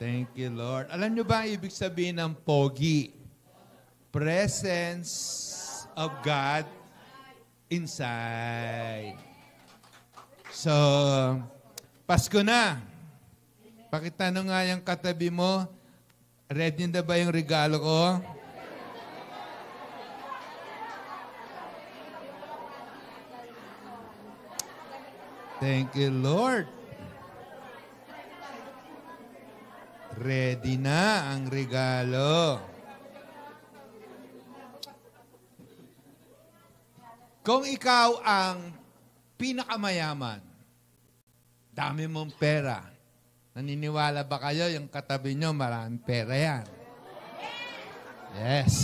Thank you, Lord. Alam nyo ba ang ibig sabihin ng pogi? Presence of God inside. So, Pasko na. Pakitanong nga yung katabi mo, ready na ba yung regalo ko? Thank you, Lord. Ready na ang regalo. Kung ikaw ang pinakamayaman, dami mong pera, naniniwala ba kayo yung katabi nyo maraming pera yan? Yes.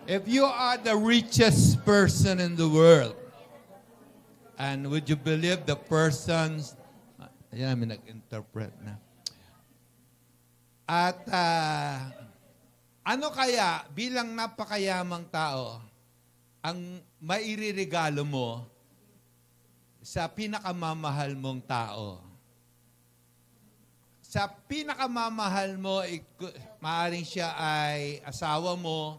If you are the richest person in the world, and would you believe the person's, ayan, may nag-interpret na. At ano kaya, bilang napakayamang tao, ang mairirigalo mo sa pinakamamahal mong tao? Sa pinakamamahal mo, maaaring siya ay asawa mo,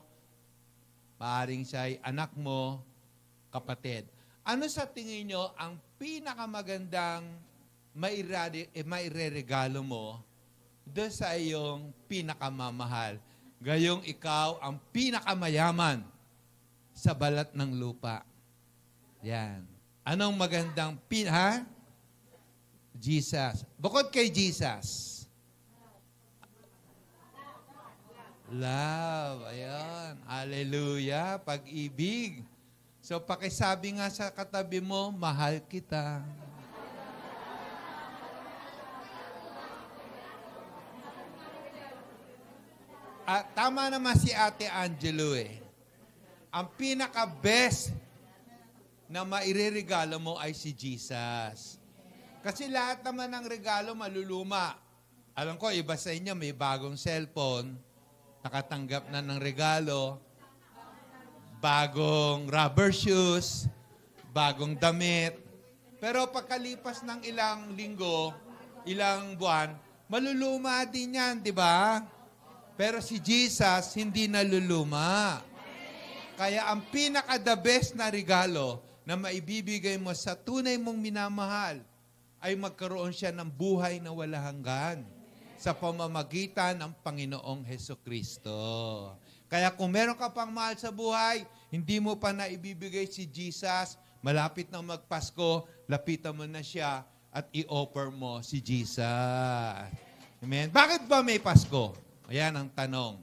maaaring siya ay anak mo, kapatid. Ano sa tingin nyo ang pinakamagandang maireregalo mo doon sa iyong pinakamamahal? Gayong ikaw ang pinakamayaman sa balat ng lupa. Yan. Anong magandang ha? Jesus. Bukod kay Jesus. Love. Ayan. Hallelujah. Pag-ibig. So, pakisabi nga sa katabi mo, mahal kita. At tama naman si Ate Angelo eh. Ang pinaka-best na maireregalo mo ay si Jesus. Kasi lahat naman ng regalo maluluma. Alam ko, iba sa inyo, may bagong cellphone, nakatanggap na ng regalo, bagong rubber shoes, bagong damit. Pero pagkalipas ng ilang linggo, ilang buwan, maluluma din yan, di ba? Pero si Jesus, hindi naluluma. Kaya ang pinaka-the best na regalo na maibibigay mo sa tunay mong minamahal ay magkaroon siya ng buhay na wala hanggan sa pamamagitan ng Panginoong Hesukristo. Kaya kung meron ka pang mahal sa buhay, hindi mo pa na ibibigay si Jesus, malapit na magpasko, lapitan mo na siya at i-offer mo si Jesus. Amen? Bakit ba may Pasko? Ayan ang tanong.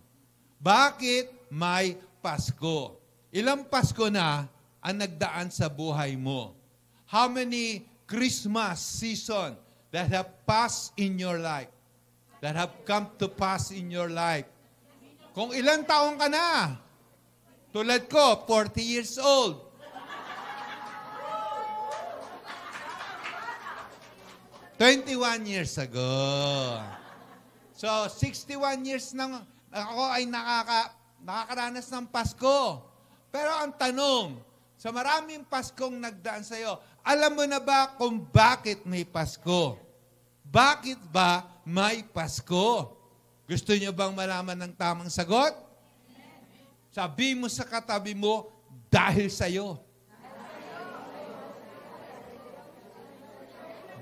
Bakit may Pasko? Ilang Pasko na ang nagdaan sa buhay mo? How many Christmas season that have passed in your life? That have come to pass in your life? Kung ilang taong ka na, tulad ko, 40 years old. "21 years ago. So, 61 years nang ako ay nakakaranas ng Pasko. Pero ang tanong, sa maraming Paskong nagdaan sa'yo, alam mo na ba kung bakit may Pasko? Bakit ba may Pasko? Gusto niyo bang malaman ng tamang sagot? Sabi mo sa katabi mo, dahil sa'yo.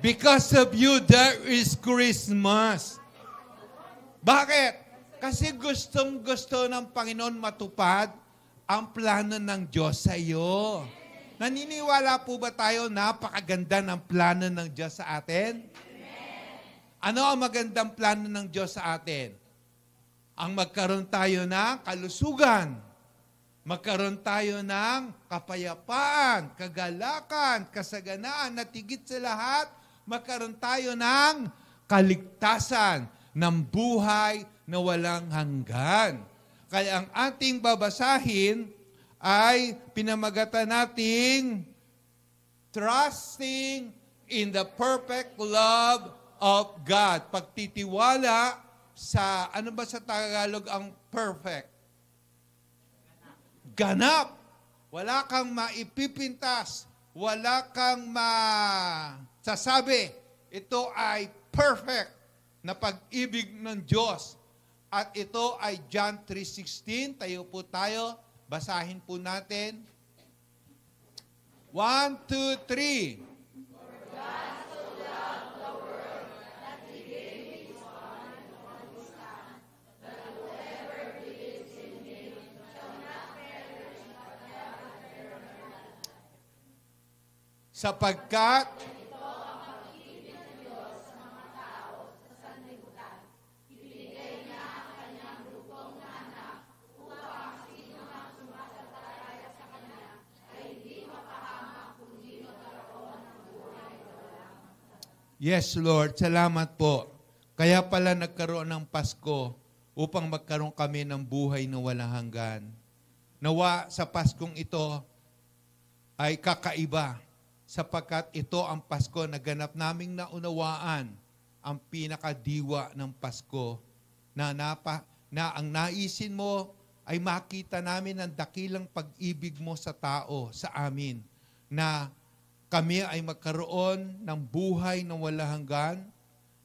Because of you, there is Christmas. Bakit? Kasi gustong-gusto ng Panginoon matupad ang plano ng Diyos sa iyo. Naniniwala po ba tayo napakaganda ng plano ng Diyos sa atin? Ano ang magandang plano ng Diyos sa atin? Ang magkaroon tayo ng kalusugan. Magkaroon tayo ng kapayapaan, kagalakan, kasaganaan, at higit sa lahat, magkaroon tayo ng kaligtasan, ng buhay na walang hanggan. Kaya ang ating babasahin ay pinamagatan nating trusting in the perfect love of God. Pagtitiwala sa, ano ba sa Tagalog ang perfect? Ganap. Wala kang maipipintas. Wala kang masasabi. Ito ay perfect na pag-ibig ng Diyos. At ito ay John 3:16. Tayo po tayo. Basahin po natin. 1, 2, 3. Sapagkat Yes, Lord. Salamat po. Kaya pala nagkaroon ng Pasko upang magkaroon kami ng buhay na walang hanggan. Nawa sa Paskong ito ay kakaiba sapagkat ito ang Pasko na ganap naming naunawaan ang pinakadiwa ng Pasko na ang naisin mo ay makita namin ang dakilang pag-ibig mo sa tao, sa amin, na kami ay magkaroon ng buhay na walang hanggan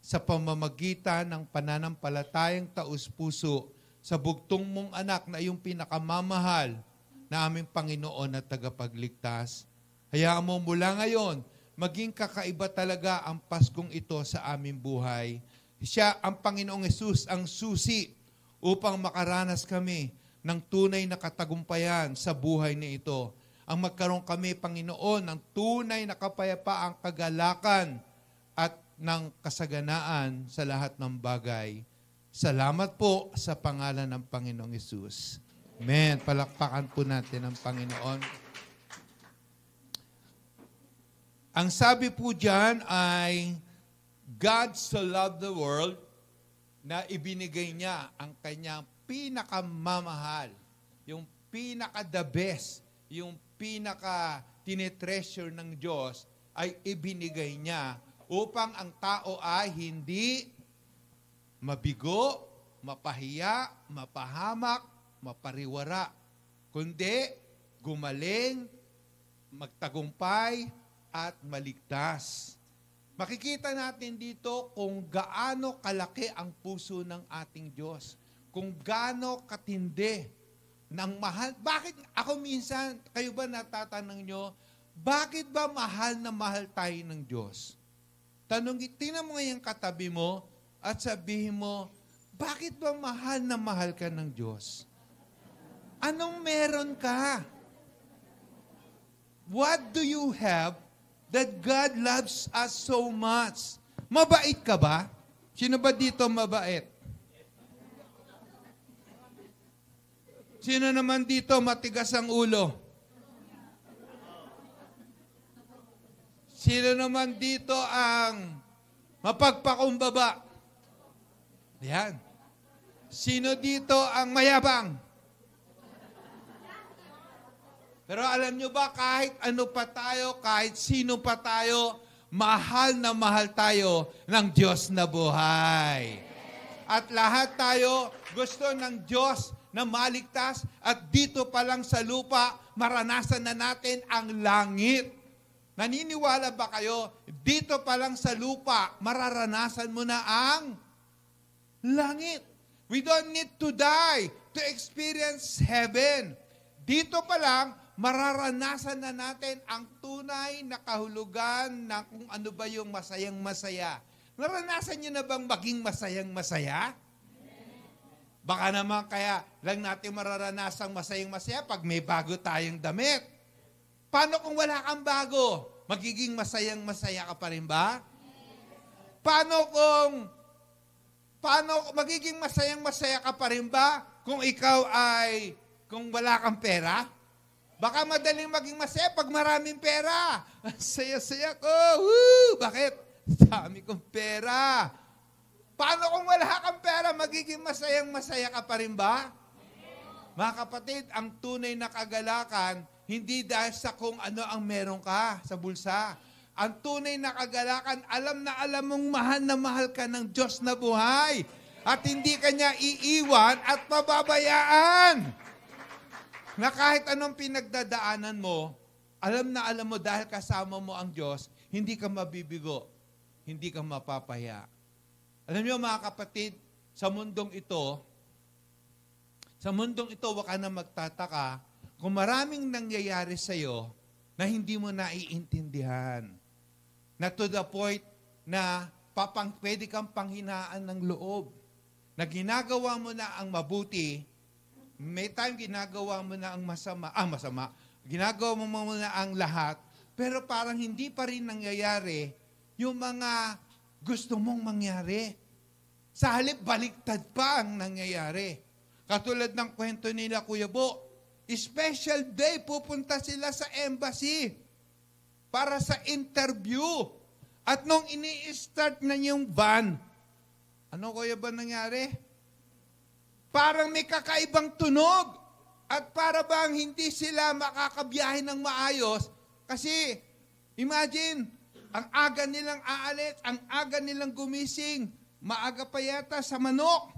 sa pamamagitan ng pananampalatayang taus-puso sa bugtong mong anak na iyong pinakamamahal na aming Panginoon at tagapagligtas. Hayaan mo mula ngayon, maging kakaiba talaga ang Paskong ito sa aming buhay. Siya, ang Panginoong Hesus, ang susi upang makaranas kami ng tunay na katagumpayan sa buhay na ito. Ang magkaroon kami, Panginoon, ng tunay na kapayapaang kagalakan at ng kasaganaan sa lahat ng bagay. Salamat po sa pangalan ng Panginoong Hesus. Amen. Palakpakan po natin ang Panginoon. Ang sabi po dyan ay, God so loved the world na ibinigay niya ang kanyang pinakamamahal, yung pinaka-the best, yung pinaka-tinetreasure ng Diyos ay ibinigay niya upang ang tao ay hindi mabigo, mapahiya, mapahamak, mapariwara, kundi gumaling, magtagumpay, at maligtas. Makikita natin dito kung gaano kalaki ang puso ng ating Diyos, kung gaano katindi ng mahal. Bakit ako minsan, kayo ba natatanong nyo, bakit ba mahal na mahal tayo ng Diyos? Tingnan mo ngayong katabi mo at sabihin mo, bakit ba mahal na mahal ka ng Diyos? Anong meron ka? What do you have that God loves us so much? Mabait ka ba? Sino ba dito mabait? Sino naman dito matigas ang ulo? Sino naman dito ang mapagpakumbaba? Yan. Sino dito ang mayabang? Pero alam nyo ba, kahit ano pa tayo, kahit sino pa tayo, mahal na mahal tayo ng Diyos na buhay. At lahat tayo gusto ng Diyos na maligtas at dito pa lang sa lupa, maranasan na natin ang langit. Naniniwala ba kayo, dito pa lang sa lupa, mararanasan mo na ang langit. We don't need to die to experience heaven. Dito pa lang, mararanasan na natin ang tunay na kahulugan na kung ano ba yung masayang-masaya. Naranasan niyo na bang maging masayang-masaya? Baka naman kaya lang natin mararanasang masayang-masaya pag may bago tayong damit. Paano kung wala kang bago? Magiging masayang-masaya ka pa rin ba? Paano magiging masayang-masaya ka pa rin ba kung kung wala kang pera? Baka madaling maging masaya pag maraming pera. Saya-saya ko. Woo! Bakit? Dami kong pera. Paano kung wala kang pera, magiging masayang-masaya ka pa rin ba? Mga kapatid, ang tunay na kagalakan, hindi dahil sa kung ano ang meron ka sa bulsa. Ang tunay na kagalakan, alam na alam mong mahal na mahal ka ng Diyos na buhay. At hindi ka niya iiwan at pababayaan. Na kahit anong pinagdadaanan mo, alam na alam mo dahil kasama mo ang Diyos, hindi ka mabibigo, hindi ka mapapaya. Alam niyo mga kapatid, sa mundong ito, wag ka na magtataka kung maraming nangyayari sa'yo na hindi mo naiintindihan. Na to the point na pwede kang panghinaan ng loob. Na ginagawa mo na ang mabuti, may time ginagawa mo na ang masama. Ginagawa mo na ang lahat, pero parang hindi pa rin nangyayari yung mga gusto mong mangyari. Sa halip, baliktad pa ang nangyayari. Katulad ng kwento nila, Kuya Bo, special day, pupunta sila sa embassy para sa interview. At nung ini-start na yung van, ano Kuya ba nangyari? Parang may kakaibang tunog. At para bang hindi sila makakabiyahe ng maayos. Kasi, imagine, ang aga nilang aalis, ang aga nilang gumising, maaga pa yata sa manok.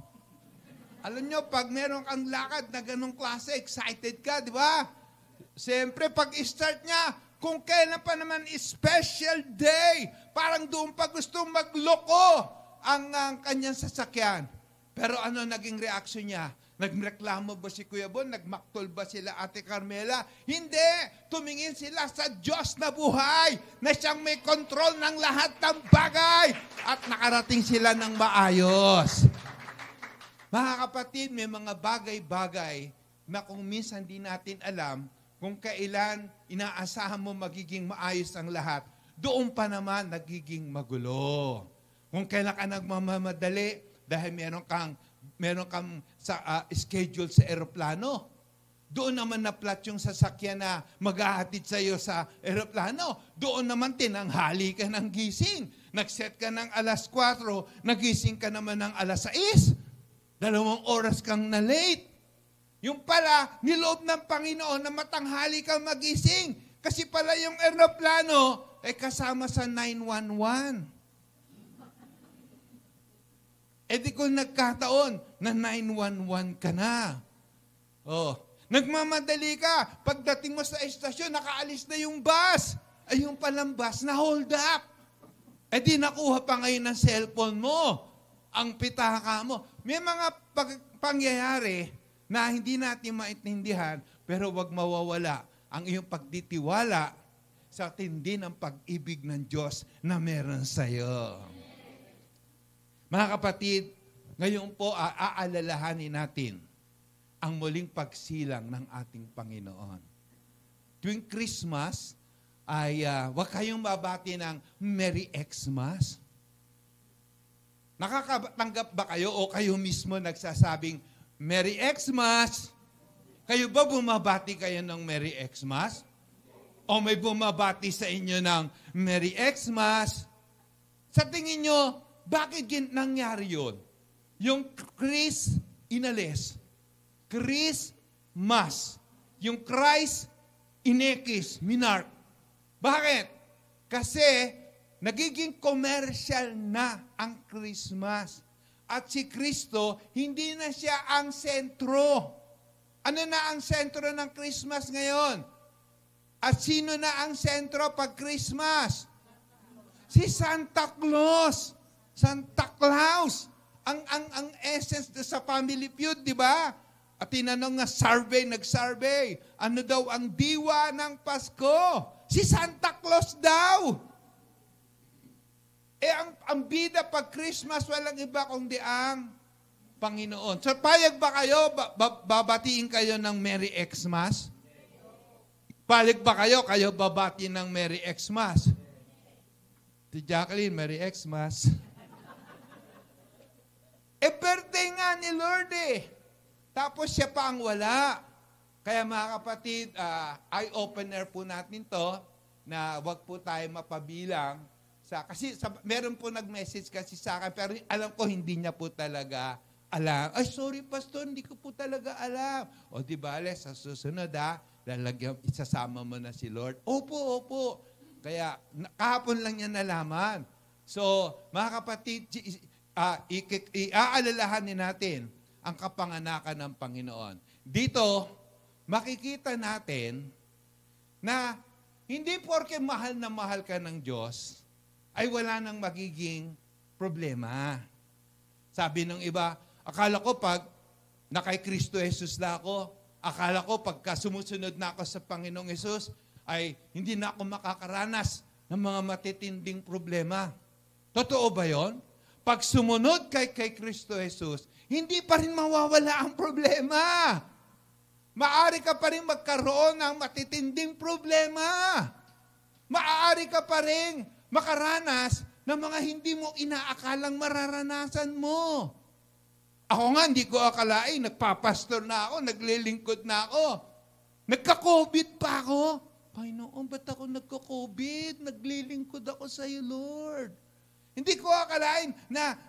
Alam nyo, pag meron kang lakad na ganong klase, excited ka, di ba? Siyempre, pag-start niya, kung kailan pa naman special day, parang doon pa gusto magloko ang kanyang sasakyan. Pero ano naging reaksyon niya? Nagreklamo ba si Kuya Bon? Nagmaktol ba sila Ate Carmela? Hindi! Tumingin sila sa Diyos na buhay na siyang may kontrol ng lahat ng bagay at nakarating sila ng maayos. Mga kapatid, may mga bagay-bagay na kung minsan di natin alam kung kailan inaasahan mo magiging maayos ang lahat, doon pa naman nagiging magulo. Kung kailan ka nagmamamadali dahil meron kang schedule sa eroplano. Doon naman na-plot yung sasakyan na maghahatid sa iyo sa eroplano. Doon naman tinanghali ka ng gising. Nag-set ka ng alas 4, nagising ka naman ng alas 6. 2 oras kang na-late. Yung pala, niloob ng Panginoon na matanghali kang magising. Kasi pala yung eroplano ay kasama sa 911. E di kung nagkataon na 911 ka na. Nagmamadali ka. Pagdating mo sa estasyon, nakaalis na yung bus. Ay yung palang bus na hold up. E di nakuha pa ngayon ng cellphone mo. Ang pitaka mo. May mga pangyayari na hindi natin maintindihan, pero wag mawawala ang iyong pagtitiwala sa tindi ng pag-ibig ng Diyos na meron sa iyo. Mga kapatid, ngayon po aalalahanin natin ang muling pagsilang ng ating Panginoon. Tuwing Christmas, ay wag kayong mabati ng Merry Xmas. Nakakatanggap ba kayo o kayo mismo nagsasabing Merry Xmas? Kayo ba bumabati kayo ng Merry Xmas? O may bumabati sa inyo ng Merry Xmas? Sa tingin nyo, bakit nangyari yun? Yung Chris inalis. Christmas. Yung Christ inekis, minark. Bakit? Kasi nagiging commercial na ang Christmas. At si Kristo, hindi na siya ang sentro. Ano na ang sentro ng Christmas ngayon? At sino na ang sentro pag Christmas? Si Santa Claus. Santa Claus. Ang essence sa Family Feud, di ba? At tinanong nga nag-survey, ano daw ang diwa ng Pasko? Si Santa Claus daw. Ang bida pag Christmas, walang iba kundi ang Panginoon. So, payag ba kayo? Babatiin kayo ng Merry Xmas? Payag ba kayo? Kayo babati ng Merry Xmas? Si Jacqueline, Merry Xmas. Birthday nga ni Lord eh. Tapos siya pa ang wala. Kaya mga kapatid, eye-opener po natin to na wag po tayo mapabilang. Meron po nag-message kasi sa akin, pero alam ko hindi niya po talaga alam. Ay, sorry pastor, hindi ko po talaga alam. O di bale, sa susunod isasama mo na si Lord. Opo. Kaya kahapon lang niya nalaman. So, mga kapatid, iaalalahanin natin ang kapanganakan ng Panginoon. Dito, makikita natin na hindi porke mahal na mahal ka ng Diyos, ay wala nang magiging problema. Sabi ng iba, akala ko pag na kay Kristo Jesus na ako, akala ko pagka sumusunod na ako sa Panginoong Jesus, ay hindi na ako makakaranas ng mga matitinding problema. Totoo ba yon? Pag sumunod kay Kristo Jesus, hindi pa rin mawawala ang problema. Maaari ka pa rin magkaroon ng matitinding problema. Maaari ka pa rin makaranas ng mga hindi mo inaakalang mararanasan mo. Ako nga, hindi ko akalain, nagpapastor na ako, naglilingkod na ako. Nagka-COVID pa ako. Panginoon, ba't ako nagka-COVID? Naglilingkod ako sa iyo, Lord. Hindi ko akalain na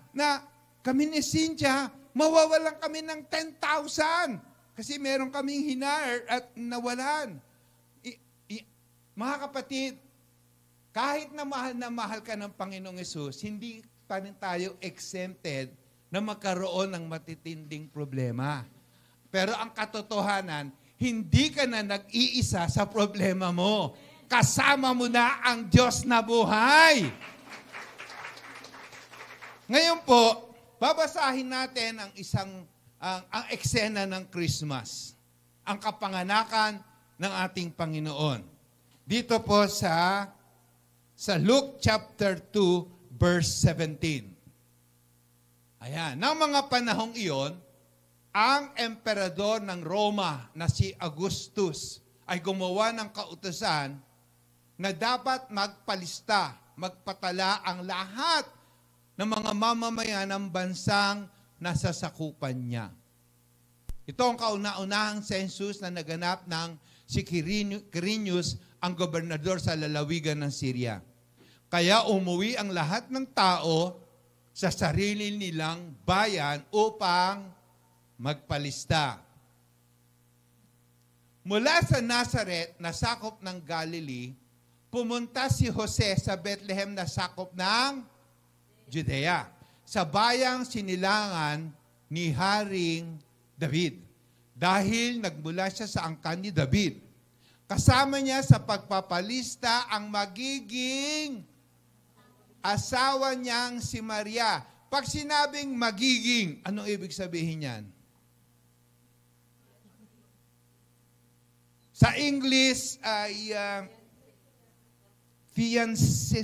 kami ni Cynthia, mawawalan kami ng 10,000. Kasi meron kaming hinire at nawalan. Mga kapatid, kahit na mahal ka ng Panginoong Yesus, hindi pa rin tayo exempted na magkaroon ng matitinding problema. Pero ang katotohanan, hindi ka na nag-iisa sa problema mo. Kasama mo na ang Diyos na buhay. Ngayon po, babasahin natin ang ang eksena ng Christmas. Ang kapanganakan ng ating Panginoon. Dito po sa Luke chapter 2, verse 17. Ayan. Nang mga panahong iyon, ang emperador ng Roma na si Augustus ay gumawa ng kautusan na dapat magpatala ang lahat ng mga mamamayan ng bansang nasasakupan niya. Ito ang kauna-unahang census na naganap ng si Quirinius, ang gobernador sa lalawigan ng Syria. Kaya umuwi ang lahat ng tao sa sarili nilang bayan upang magpalista. Mula sa Nazareth na sakop ng Galilee, pumunta si Jose sa Bethlehem na sakop ng Judea, sa bayang sinilangan ni Haring David, dahil nagmula siya sa angkan ni David. Kasama niya sa pagpapalista ang magiging asawa niyang si Maria. Pag sinabing magiging, anong ibig sabihin yan? Sa English ay fiancé.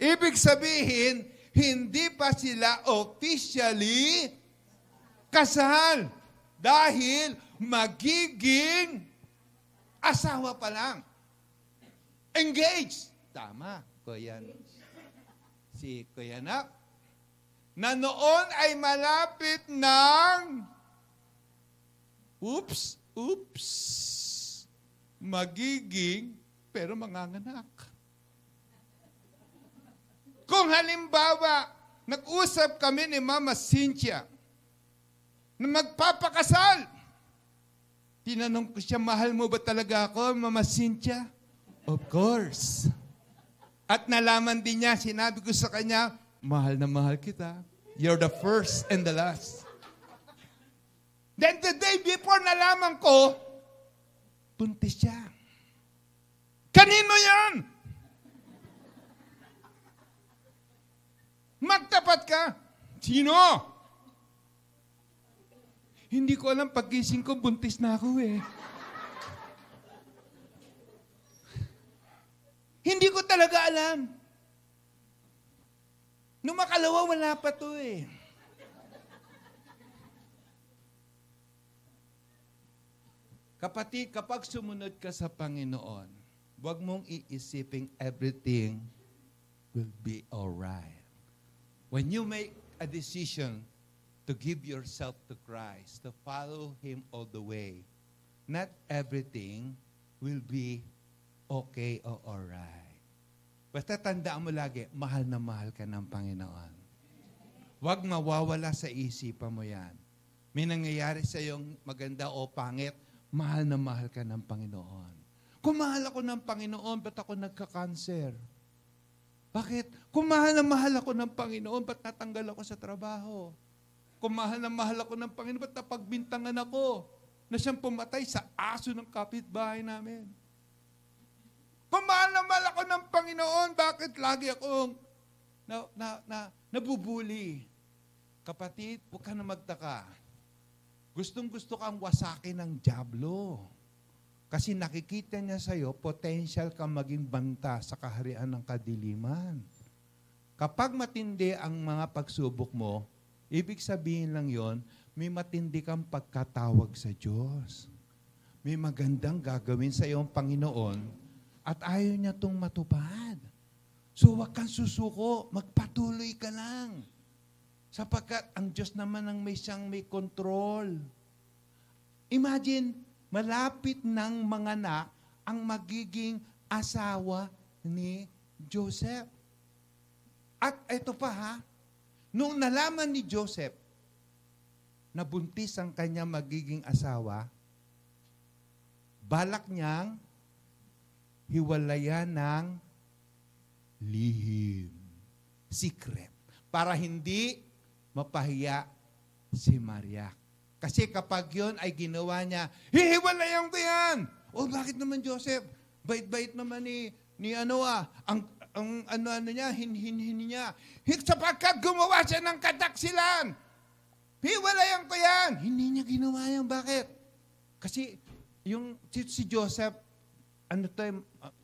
Ibig sabihin, hindi pa sila officially kasal dahil magiging asawa pa lang. Engaged. Tama, Kuya. Si Kuya Nak, na noon ay malapit ng magiging, pero manganganak. Kung halimbawa, nag-usap kami ni Mama Cynthia na magpapakasal, tinanong ko siya, mahal mo ba talaga ako, Mama Cynthia? Of course. At nalaman din niya, sinabi ko sa kanya, mahal na mahal kita. You're the first and the last. Then the day before nalaman ko, buntis siya. Kanino yan? Magtapat ka. Sino? Hindi ko alam, paggising ko, buntis na ako eh. Hindi ko talaga alam. Nung makalawa, wala pa to eh. Kapatid, kapag sumunod ka sa Panginoon, huwag mong iisiping everything will be alright. When you make a decision to give yourself to Christ, to follow Him all the way, not everything will be okay or alright. Basta tandaan mo lagi, mahal na mahal ka ng Panginoon. Huwag mawawala sa isipan mo yan. May nangyayari sa iyong maganda o pangit, mahal na mahal ka ng Panginoon. Kung mahal ako ng Panginoon, ba't ako nagka-cancer? Bakit? Kung mahal na mahal ako ng Panginoon, ba't natanggal ako sa trabaho? Kung mahal na mahal ako ng Panginoon, ba't napagbintangan ako na siyang pumatay sa aso ng kapitbahay namin? Kung mahal na mahal ako ng Panginoon, bakit lagi akong nabubuli. Kapatid, huwag ka na magtaka. Gustong-gusto kang wasakin ng dyablo. Kasi nakikita niya sa'yo, potential kang maging banta sa kaharian ng kadiliman. Kapag matindi ang mga pagsubok mo, ibig sabihin lang yon, may matindi kang pagkatawag sa Diyos. May magandang gagawin sa iyo ang Panginoon at ayaw niya itong matupad. So huwag kang susuko, magpatuloy ka lang. Sapagkat ang Diyos naman ang may control. Imagine, malapit ng mga anak ang magiging asawa ni Joseph. At ito pa ha, nung nalaman ni Joseph na buntis ang kanya magiging asawa, balak niyang hiwalayan ng lihim, secret, para hindi mapahiya si Maria. Kasi kapag yun ay ginawa niya, hihiwalayan ko yan! O bakit naman Joseph? Bait-bait naman ni ang niya, hin niya. Sapagkat gumawa siya ng kataksilan. Hiwalayan ko yan! Hindi niya ginawa yan. Bakit? Kasi si Joseph,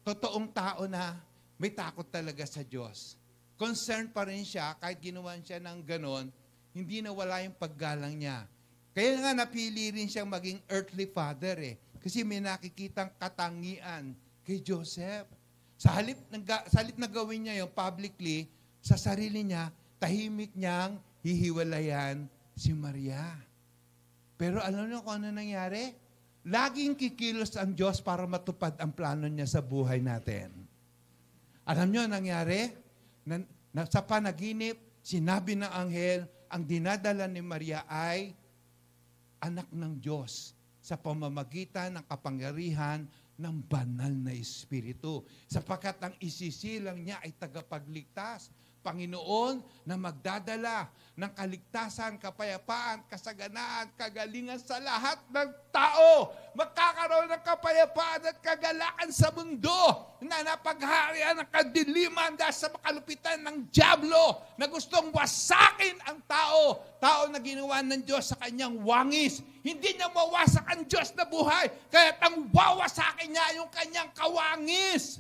totoong tao na may takot talaga sa Diyos. Concerned pa rin siya, kahit ginawa siya ng ganon, hindi nawala yung paggalang niya. Kaya nga napili rin siyang maging earthly father Kasi may nakikitang katangian kay Joseph. Sa halip na gawin niya yung publicly, sa sarili niya, tahimik niyang hihiwalayan si Maria. Pero alam niyo kung ano nangyari? Laging kikilos ang Diyos para matupad ang plano niya sa buhay natin. Alam niyo nangyari? Sa panaginip, sinabi ng anghel, ang dinadala ni Maria ay anak ng Diyos sa pamamagitan ng kapangyarihan ng banal na Espiritu. Sapagkat ang isisilang niya ay tagapagligtas. Panginoon na magdadala ng kaligtasan, kapayapaan, kasaganaan, kagalingan sa lahat ng tao. Magkakaroon ng kapayapaan at kagalakan sa mundo na napagharian ng kadiliman dahil sa makalupitan ng dyablo na gustong wasakin ang tao. Tao na ginawa ng Diyos sa kanyang wangis. Hindi niya mawasak ang Diyos na buhay, kaya ang wawasakin niya yung kanyang kawangis.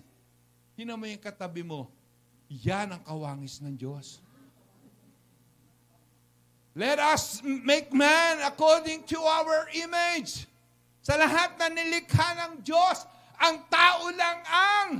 Hino mo yung katabi mo. Yan ang kawangis ng Diyos. Let us make man according to our image. Sa lahat na nilikha ng Diyos, ang tao lang ang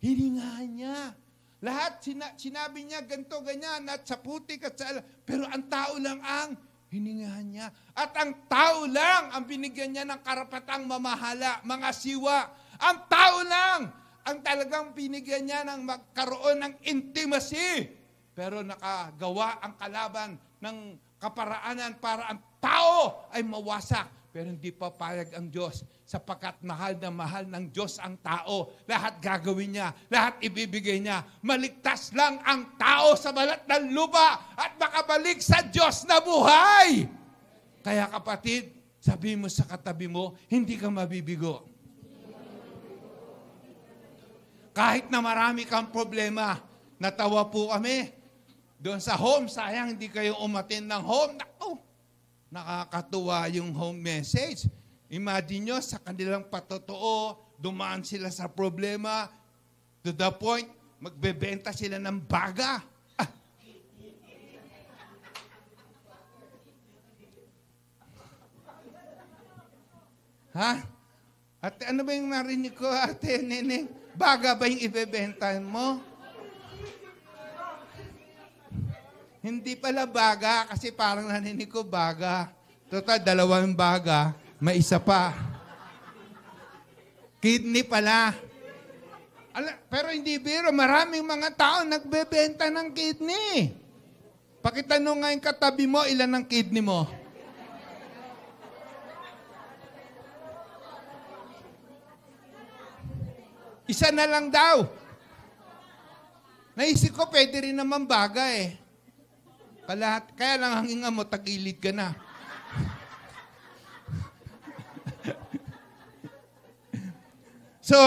hiningahan niya. Lahat sinabi niya ganito, ganyan, at sa putik at sa pero ang tao lang ang hiningahan niya. At ang tao lang ang binigyan niya ng karapatang mamahala, mga siwa. Ang tao lang ang talagang binigyan niya ng magkaroon ng intimacy. Pero nakagawa ang kalaban ng kaparaanan para ang tao ay mawasak. Pero hindi pa payag ang Diyos sapagkat mahal na mahal ng Diyos ang tao. Lahat gagawin niya, lahat ibibigay niya. Maligtas lang ang tao sa balat ng lupa at makabalik sa Diyos na buhay. Kaya kapatid, sabi mo sa katabi mo, hindi ka mabibigo. Kahit na marami kang problema, natawa po kami. Doon sa home, sayang hindi kayo umattend ng home. Nakakatuwa yung home message. Imagine nyo, sa kanilang patotoo, dumaan sila sa problema, to the point, magbebenta sila ng baga. Ha? Ate, ano ba yung narinig ko, ate, neneng? Baga ba yung ibebentahan mo? Hindi pala baga, kasi parang naninig ko baga. Total, 2 baga, may isa pa. Kidney pala. Pero hindi biro, maraming mga tao nagbebenta ng kidney. Pakitanong nga yung katabi mo, ilan ang kidney mo? Isa na lang daw. Naisip ko, pwede rin naman baga Kaya lang ang hinga mo, tagilid ka na. So,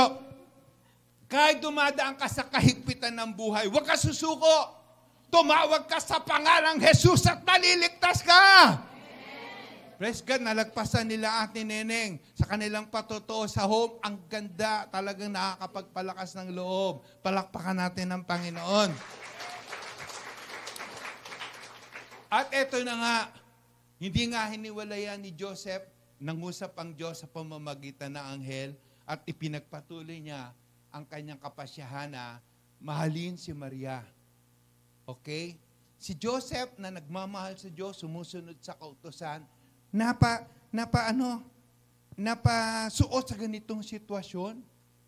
Kahit dumadaan ka sa kahigpitan ng buhay, huwag ka susuko. Tumawag ka sa pangalang Jesus at naliligtas ka. Praise God, nalagpasan nila Ate Neneng sa kanilang patotoo sa home. Ang ganda, talagang nakakapagpalakas ng loob. Palakpakan natin ng Panginoon. At eto na nga, hindi nga hiniwalayan ni Joseph, nangusap ang Diyos sa pamamagitan ng anghel at ipinagpatuloy niya ang kanyang kapasyahan na mahalin si Maria. Okay? Si Joseph na nagmamahal sa Diyos, sumusunod sa kautusan, napasuot sa ganitong sitwasyon.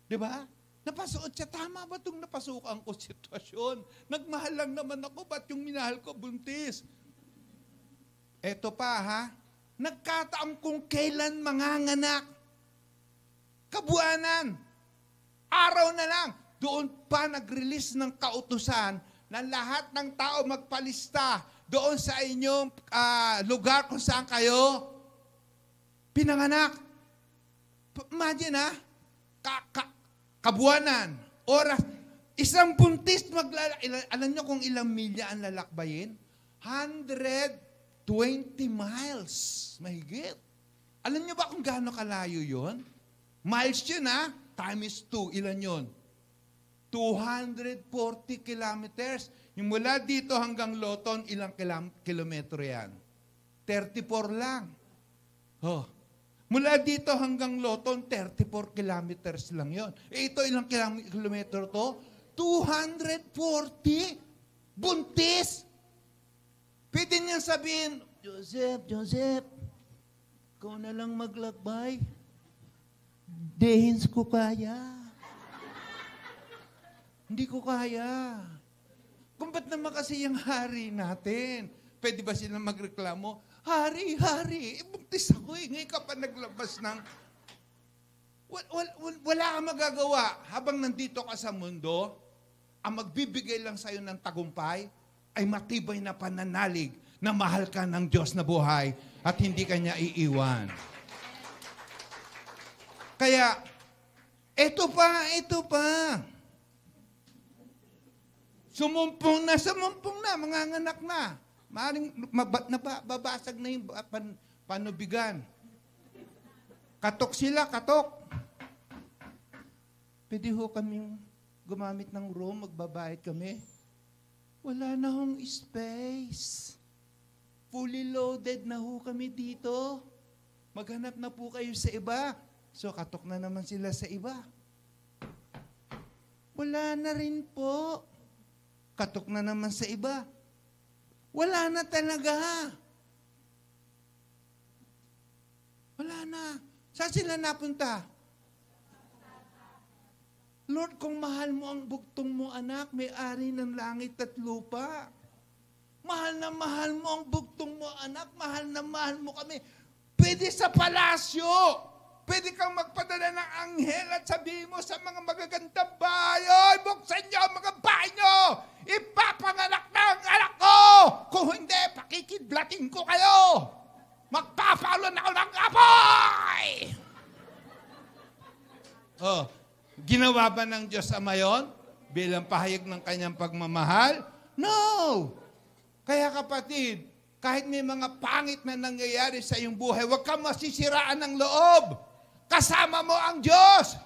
Di ba? Napasuot siya. Tama ba itong napasukan ko sitwasyon? Nagmahal lang naman ako, ba't yung minahal ko buntis? Eto pa ha, nagkataon kung kailan manganganak. Kabuanan. Araw na lang, doon pa nag-release ng kautusan na lahat ng tao magpalista doon sa inyong lugar kung saan kayo pinanganak. Imagine ha, kabuanan, oras, isang buntis alam nyo kung ilang milya ang lalakbayin? 120 miles, mahigit. Alam nyo ba kung gaano kalayo yon? Miles yun ha? Times 2, ilan yun? 240 kilometers. Yung mula dito hanggang Loton, ilang kilometro yan? 34 lang. Oh. Mula dito hanggang Loton, 34 kilometers lang yon. Ito, ilang kilometro to? 240? Buntis! Pwede niya sabihin, Joseph, ikaw na lang maglakbay. Dehins ko kaya. Hindi ko kaya. Kung ba't naman kasi yung hari natin? Pwede ba silang magreklamo? Hari, buntis ako eh. Ngayon ka pa naglabas ng... Wala kang magagawa. Habang nandito ka sa mundo, ang magbibigay lang sa'yo ng tagumpay ay matibay na pananalig na mahal ka ng Diyos na buhay at hindi ka niya iiwan. Kaya, ito pa. Sumumpong na, manganganak na. Maaring babasag na yung panubigan. Katok sila. Pwede ho kaming gumamit ng room, magbabayad kami. Wala na hong space. Fully loaded na ho kami dito. Maghanap na po kayo sa iba. So, katok na naman sila sa iba. Wala na rin po. Katok na naman sa iba. Wala na talaga. Wala na. Saan sila napunta? Lord, kung mahal mo ang bugtong mo, anak, may-ari ng langit at lupa. Mahal na mahal mo ang bugtong mo, anak. Mahal na mahal mo kami. Pwede sa palasyo. Pwede kang magpadala ng anghel at sabihin mo sa mga magagandang bahay, buksan niyo ang mga bahay niyo! Ipapanganak na ang anak ko! Kung hindi, pakikidlatin ko kayo! Magpapaulan ako ng apoy! Oh, ginawa ba ng Diyos Ama yun bilang pahayag ng kanyang pagmamahal? No! Kaya kapatid, kahit may mga pangit na nangyayari sa iyong buhay, huwag kang masisiraan ng loob. Kasama mo ang Diyos.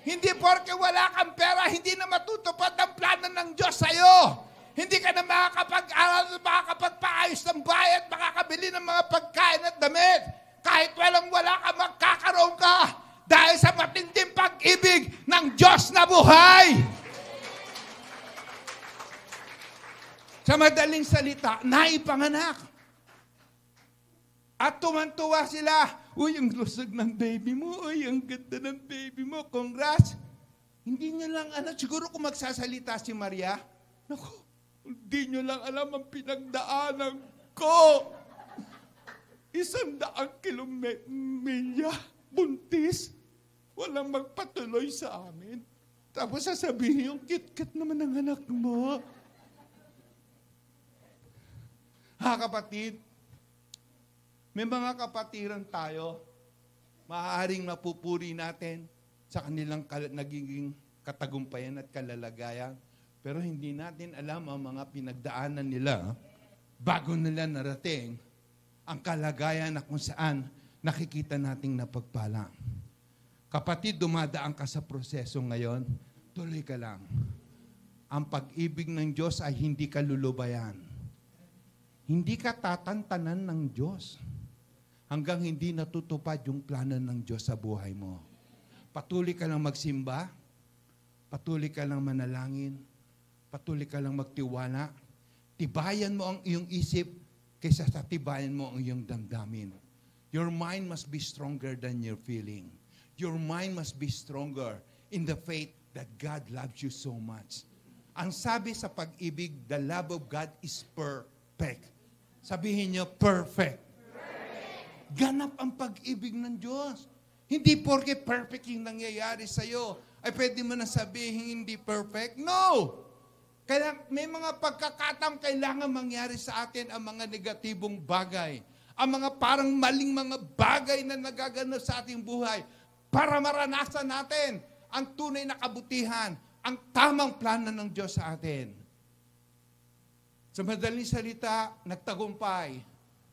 Hindi porke wala kang pera, hindi na matutupad ang plano ng Diyos sa'yo. Hindi ka na makakapag-aral, makakapagpaayos ng bahay at makakabili ng mga pagkain at damit. Kahit wala ka, magkakaroon ka dahil sa matinding pag-ibig ng Diyos na buhay. Sa madaling salita, naipanganak. At tumantuwa sila. Uy, ang lusog ng baby mo. Uy, ang ganda ng baby mo. Congrats. Hindi nyo lang alam. Siguro kung magsasalita si Maria, naku, hindi nyo lang alam ang pinagdaanan ko. 100 kilometer, buntis. Walang magpatuloy sa amin. Tapos sasabihin yung kit-kit naman ng anak mo. Ha, kapatid? May mga kapatiran tayo, maaaring mapupuri natin sa kanilang nagiging katagumpayan at kalalagayan. Pero hindi natin alam ang mga pinagdaanan nila bago nila narating ang kalagayan na kung saan nakikita nating napagpala. Kapatid, dumadaan ka sa proseso ngayon, tuloy ka lang. Ang pag-ibig ng Diyos ay hindi ka lulubayan. Hindi ka tatantanan ng Diyos hanggang hindi natutupad yung plano ng Diyos sa buhay mo. Patuloy ka lang magsimba, patuloy ka lang manalangin, patuloy ka lang magtiwala. Tibayan mo ang iyong isip kaysa sa tibayan mo ang iyong damdamin. Your mind must be stronger than your feeling. Your mind must be stronger in the faith that God loves you so much. Ang sabi sa pag-ibig, the love of God is perfect. Sabihin niyo, perfect. Ganap ang pag-ibig ng Diyos. Hindi porke perfect yung nangyayari sa'yo, ay pwede mo na sabihin hindi perfect. No! Kaya may mga pagkakataong kailangan mangyari sa atin ang mga negatibong bagay. Ang mga parang maling mga bagay na nagaganap sa ating buhay para maranasan natin ang tunay na kabutihan, ang tamang plano ng Diyos sa atin. Sa madaling salita, nagtagumpay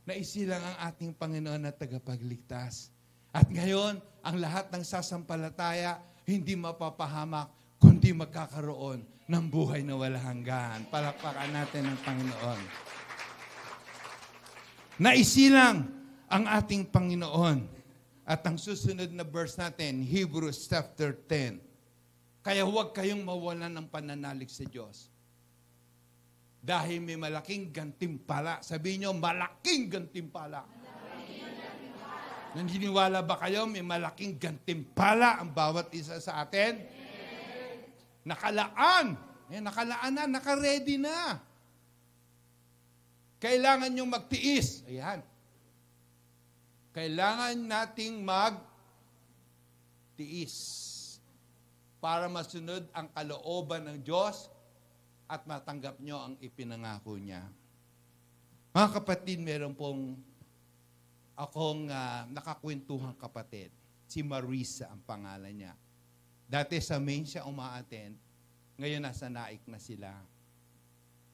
na isilang ang ating Panginoon at tagapagligtas. At ngayon, ang lahat ng sasampalataya, hindi mapapahamak, kundi magkakaroon ng buhay na walang hanggan. Palakpakan natin ang Panginoon. Naisilang ang ating Panginoon. At ang susunod na verse natin, Hebrews chapter 10. Kaya huwag kayong mawalan ng pananalig sa Diyos. Dahil may malaking gantimpala. Sabihin nyo, malaking gantimpala. Naniniwala ba kayo may malaking gantimpala ang bawat isa sa atin? Nakalaan. Nakalaan na, nakaready na. Kailangan nyo magtiis. Ayan. Kailangan nating magtiis para masunod ang kalooban ng Diyos at matanggap nyo ang ipinangako niya. Mga kapatid, meron pong akong nakakwentuhang kapatid. Si Marisa ang pangalan niya. Dati sa main siya umaattend, ngayon nasa Naik na sila.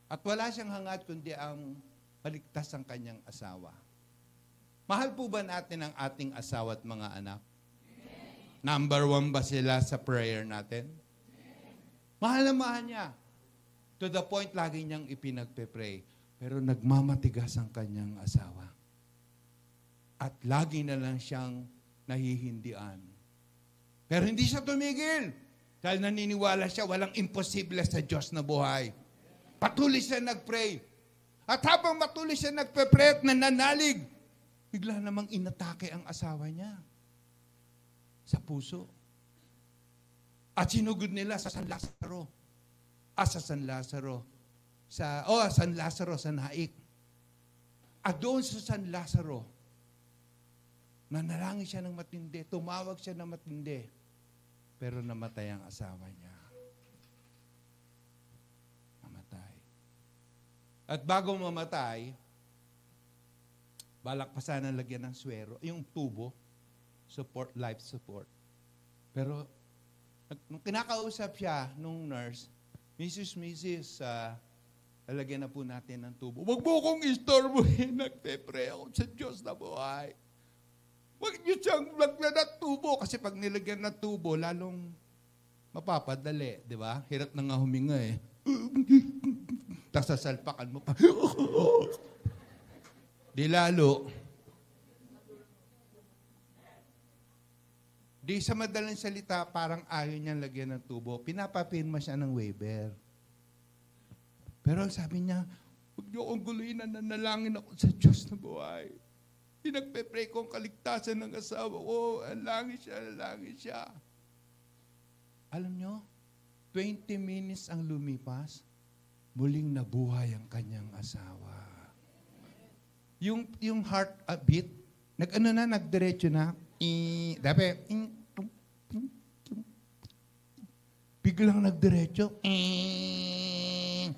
At wala siyang hangad kundi ang maligtas ang kanyang asawa. Mahal po ba natin ang ating asawa at mga anak? Number 1 ba sila sa prayer natin? Mahal na mahal niya. To the point, lagi niyang ipinagpe-pray. Pero nagmamatigas ang kanyang asawa. At lagi na lang siyang nahihindian. Pero hindi siya tumigil. Dahil naniniwala siya, walang imposible sa Diyos na buhay. Patuloy siya nag-pray. At habang patuloy siya nagpe-pray at nananalig, bigla namang inatake ang asawa niya sa puso. At sinugod nila sa San Lazaro. Sa San Lazaro. San Lazaro sa Naik. At doon sa San Lazaro, nanalangin siya ng matindi, tumawag siya ng matindi, pero namatay ang asawa niya. Namatay. At bago mamatay, balak pa sana lagyan ng swero, yung tubo, support, life support. Pero, nung kinakausap siya, nung nurse, Mrs., lalagyan na po natin ng tubo. Huwag mo kong istorbohin, nagpe-pray ako sa Diyos na buhay. Huwag niyo siyang lagyan ng tubo, kasi pag nilagyan ng tubo, lalong mapapadali, di ba? Hirap na nga huminga eh. Tapos sasalpakan mo pa. Di lalo. Di sa madaling salita, parang ayaw niyang lagyan ng tubo. Pinapapirma siya ng waiver. Pero sabi niya, huwag niyo akong guluhin na nanalangin ako sa Diyos na buhay. Pinagpe-pray ko ang kaligtasan ng asawa ko. Alangin siya. Alam niyo, 20 minutes ang lumipas, muling nabuhay ang kanyang asawa. Yung heart beat, nagdiretso na. Dapat, biglang nagdiretso. 20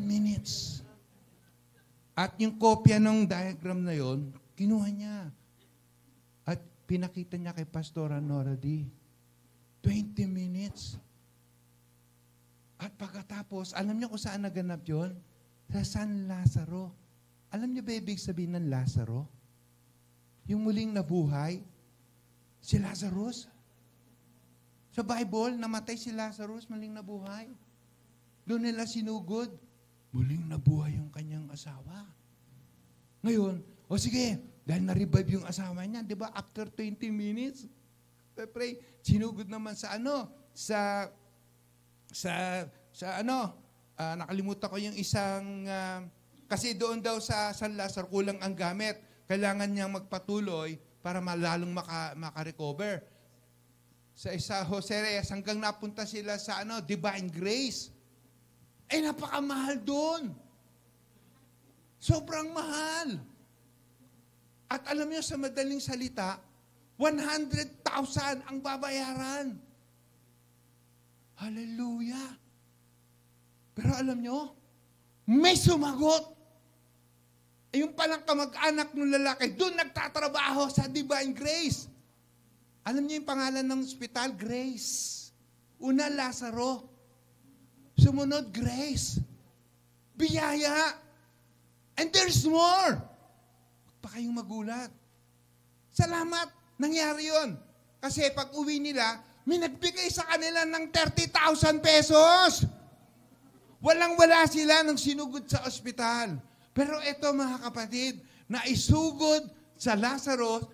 minutes. At yung kopya ng diagram na yon, kinuha niya. At pinakita niya kay Pastora Nora D. 20 minutes. At pagkatapos, alam niyo kung saan naganap yun? Sa San Lazaro. Alam niyo ba ibig sabihin ng Lazaro? Yung muling nabuhay, si Lazarus. Sa Bible, namatay si Lazarus, muling nabuhay. Doon nila sinugod, muling nabuhay yung kanyang asawa. Ngayon, o sige, dahil na-revive yung asawa niya, di ba, after 20 minutes, pray, sinugod naman sa nakalimutan ko yung isang, kasi doon daw sa San Lazaro, kulang ang gamit. Kailangan niyang magpatuloy para malalong makarecover. Sa Jose Reyes, hanggang napunta sila sa Divine Grace. Ay, napakamahal doon. Sobrang mahal. At alam niyo, sa madaling salita, 100,000 ang babayaran. Hallelujah. Pero alam niyo, may sumagot. Yung palang kamag-anak ng lalaki, doon nagtatrabaho sa Divine Grace. Alam niyo yung pangalan ng ospital? Grace. Una, Lazaro. Sumunod, Grace. Biyaya. And there's more. Huwag pa kayong magulat. Salamat. Nangyari yun. Kasi pag uwi nila, may nagbigay sa kanila ng 30,000 pesos. Walang-wala sila nang sinugod sa ospital. Pero ito mga kapatid, naisugod sa Lazarus,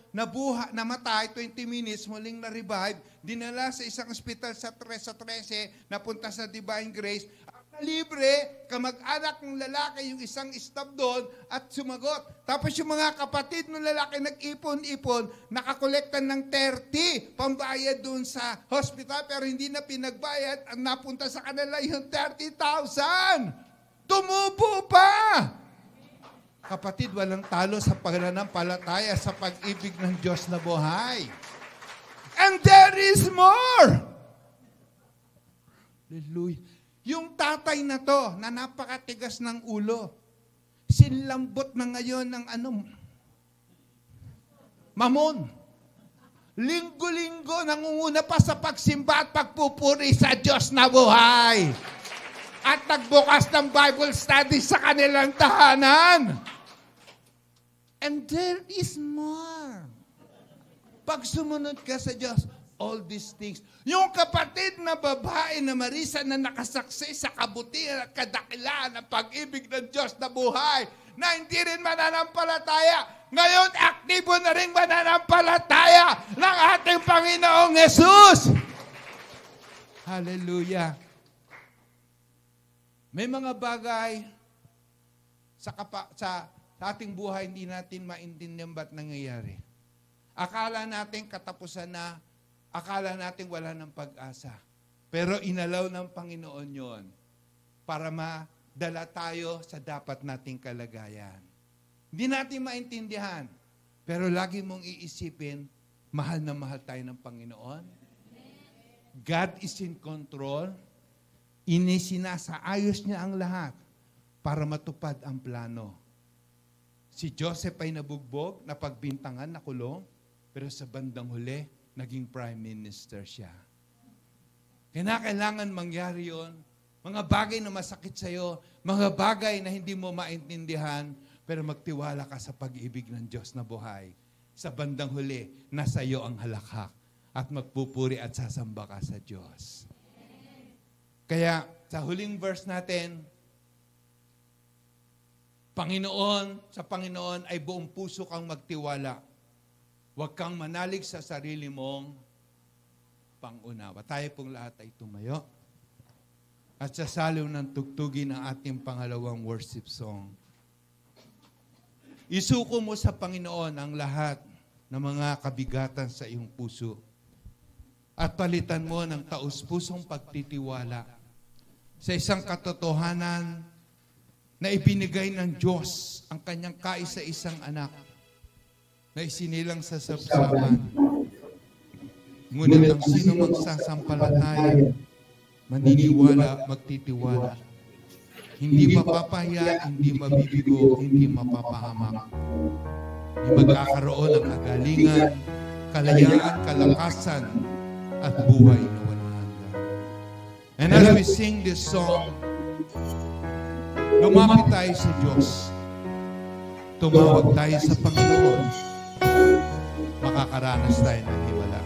namatay, 20 minutes, muling na-revive, dinala sa isang ospital sa 13, napunta sa Divine Grace, at libre, kamag-anak ng lalaki, yung isang staff doon, at sumagot. Tapos yung mga kapatid ng lalaki nag-ipon-ipon, nakakolekta ng 30, pambayad doon sa hospital, pero hindi na pinagbayad, at napunta sa kanila yung 30,000. Tumubo pa! Kapatid, walang talo sa pananampalataya sa pag-ibig ng Diyos na buhay. And there is more! Hallelujah. Yung tatay na to, na napakatigas ng ulo, sinlambot na ngayon ng mamon. Linggo-linggo, nangunguna pa sa pagsimba at pagpupuri sa Diyos na buhay. At nagbukas ng Bible study sa kanilang tahanan. And there is more. Pag sumunod ka sa Diyos, all these things. Yung kapatid na babae na Marisa na nakasaksi sa kabutihan at kadakilaan ng pag-ibig ng Diyos na buhay, na hindi rin mananampalataya, ngayon aktibo na rin mananampalataya ng ating Panginoong Jesus. Hallelujah. May mga bagay sa ating buhay hindi natin maintindihan ba't nangyayari. Akala natin katapusan na, akala natin wala ng pag-asa. Pero inalaw ng Panginoon yon para madala tayo sa dapat nating kalagayan. Hindi natin maintindihan, pero lagi mong iisipin, mahal na mahal tayo ng Panginoon. God is in control. Isinasaayos niya ang lahat para matupad ang plano. Si Joseph ay nabugbog, napagbintangan, nakulong, pero sa bandang huli, naging prime minister siya. Kailangan mangyari yun. Mga bagay na masakit sa'yo, mga bagay na hindi mo maintindihan, pero magtiwala ka sa pag-ibig ng Diyos na buhay. Sa bandang huli, nasa iyo ang halakhak at magpupuri at sasamba ka sa Diyos. Kaya sa huling verse natin, sa Panginoon ay buong puso kang magtiwala. Huwag kang manalig sa sarili mong pangunawa. Tayo pong lahat ay tumayo. At sasaliw ng tugtugin ang ating pangalawang worship song. Isuko mo sa Panginoon ang lahat ng mga kabigatan sa iyong puso. At palitan mo ng taus-pusong pagtitiwala sa isang katotohanan na ibinigay ng Diyos ang kanyang kaisa-isang anak na isinilang sa sabsaban. Ngunit ang sino magsasampalataya, maniniwala, magtitiwala. Hindi mapapahiya, hindi mabibigo, hindi mapapahamak. Hindi magkakaroon ng kagalingan, kalayaan, kalakasan, at buhay na And as we sing this song, lumapit tayo sa Diyos. Tumawag tayo sa Panginoon. Makakaranas tayo ng himala.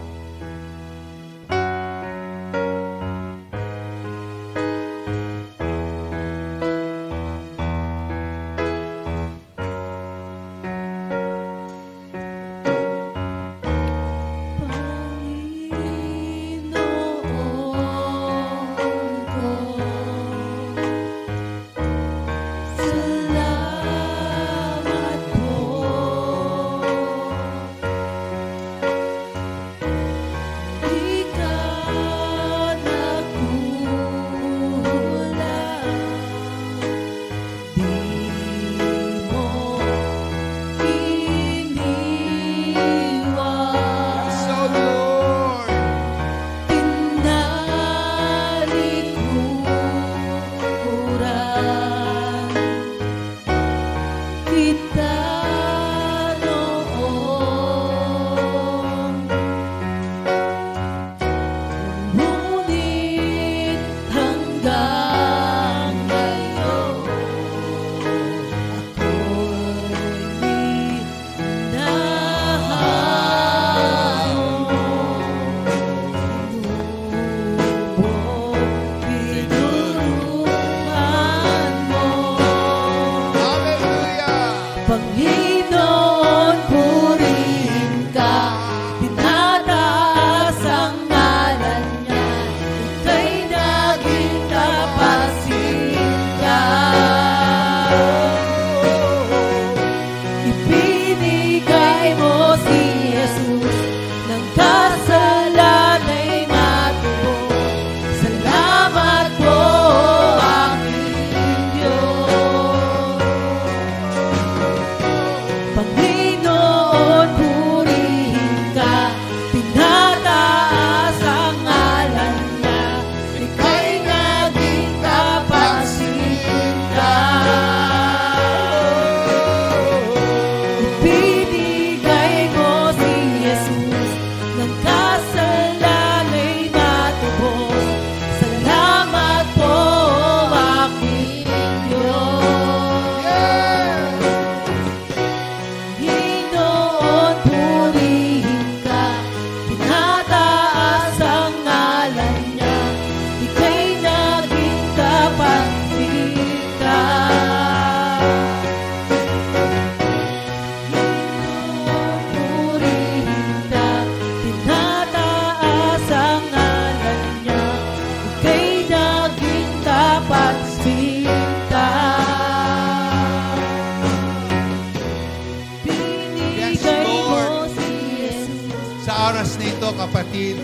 Kapatid,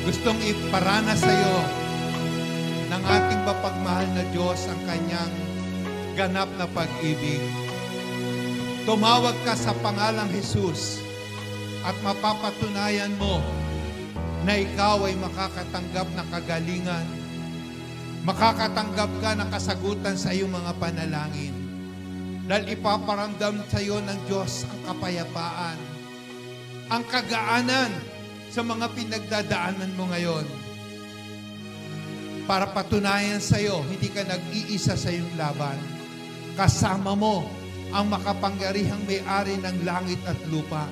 gustong iparanas sa iyo ng ating mapagmahal na Diyos ang kanyang ganap na pag-ibig. Tumawag ka sa pangalang Jesus at mapapatunayan mo na ikaw ay makakatanggap ng kagalingan, makakatanggap ka ng kasagutan sa iyong mga panalangin. Dahil ipaparamdam sa iyo ng Diyos ang kapayapaan, ang kagaanan sa mga pinagdadaanan mo ngayon. Para patunayan sa iyo, hindi ka nag-iisa sa iyong laban. Kasama mo ang makapangyarihang may-ari ng langit at lupa.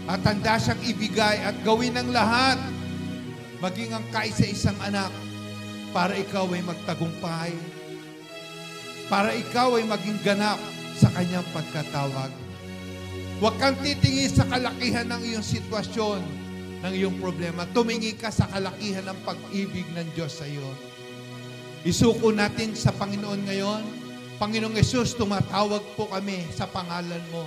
At handa siyang ibigay at gawin ng lahat, maging ang kaisa-isang anak, para ikaw ay magtagumpay, para ikaw ay maging ganap sa kanyang pagkatawag. Huwag kang titingin sa kalakihan ng iyong sitwasyon, ng iyong problema. Tumingin ka sa kalakihan ng pag-ibig ng Diyos sa iyo. Isuko natin sa Panginoon ngayon. Panginoong Yesus, tumatawag po kami sa pangalan mo.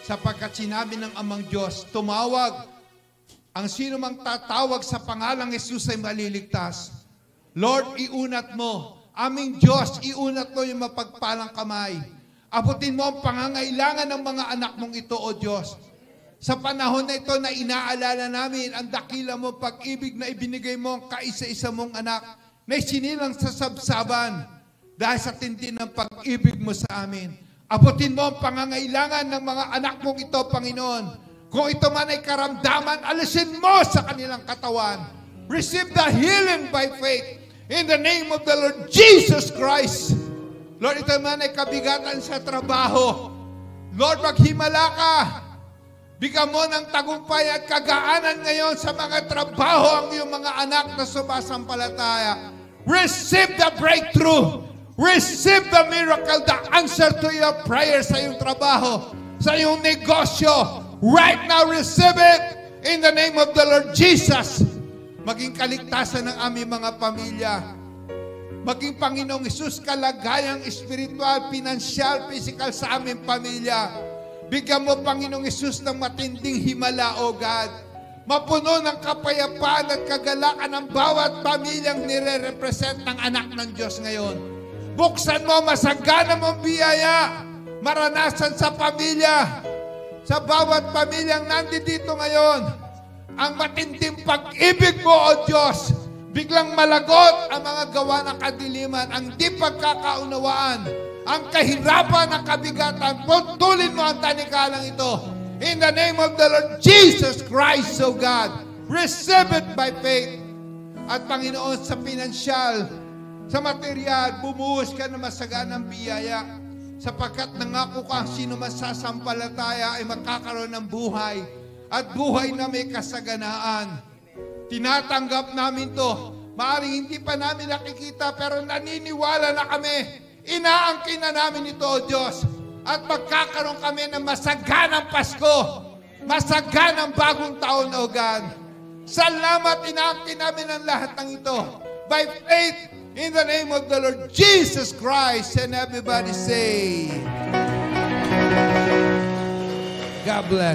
Sapagkat sinabi ng Amang Diyos, tumawag. Ang sino mang tatawag sa pangalang Yesus ay maliligtas. Lord, iunat mo. Aming Diyos, iunat mo yung mapagpalang kamay. Abutin mo ang pangangailangan ng mga anak mong ito, O Diyos. Sa panahon na ito na inaalala namin ang dakila mo pag-ibig na ibinigay mo ang kaisa-isa mong anak na isinilang sa sabsaban dahil sa tindi ng pag-ibig mo sa amin. Abutin mo ang pangangailangan ng mga anak mong ito, Panginoon. Kung ito man ay karamdaman, alisin mo sa kanilang katawan. Receive the healing by faith. In the name of the Lord Jesus Christ. Lord, ito man ay kabigatan sa trabaho. Lord, maghimala ka. Bigyan mo ng tagumpay at kagaanan ngayon sa mga trabaho ang iyong mga anak na sumasampalataya. Receive the breakthrough. Receive the miracle, the answer to your prayer sa iyong trabaho, sa iyong negosyo. Right now, receive it in the name of the Lord Jesus. Maging kaligtasan ng aming mga pamilya. Maging Panginoong Hesus, kalagayang espiritual, pinansyal, physical sa aming pamilya. Bigyan mo, Panginoong Hesus, ng matinding himala, O God. Mapuno ng kapayapaan at kagalakan ng bawat pamilyang nire-represent ng anak ng Diyos ngayon. Buksan mo, masagana mong biyaya, maranasan sa pamilya, sa bawat pamilyang nandito ngayon. Ang matinding pag-ibig mo, O Diyos, biglang malagot ang mga gawa ng kadiliman, ang di pagkakaunawaan, ang kahirapan ng kabigatan. Putulin mo ang tanikalang ito. In the name of the Lord Jesus Christ, O God, receive it by faith. At Panginoon, sa pinansyal, sa material, bumuhos ka na masaganang biyaya, sapagkat nangako ka, sino masasampalataya ay makakaroon ng buhay, at buhay na may kasaganaan. Tinatanggap namin to. Maaring hindi pa namin nakikita, pero naniniwala na kami. Inaangkin na namin ito, O Diyos. At magkakaroon kami ng masaganang Pasko. Masaganang bagong taon, O God. Salamat, inaangkin namin ang lahat ng ito. By faith, in the name of the Lord Jesus Christ. And everybody say, God bless.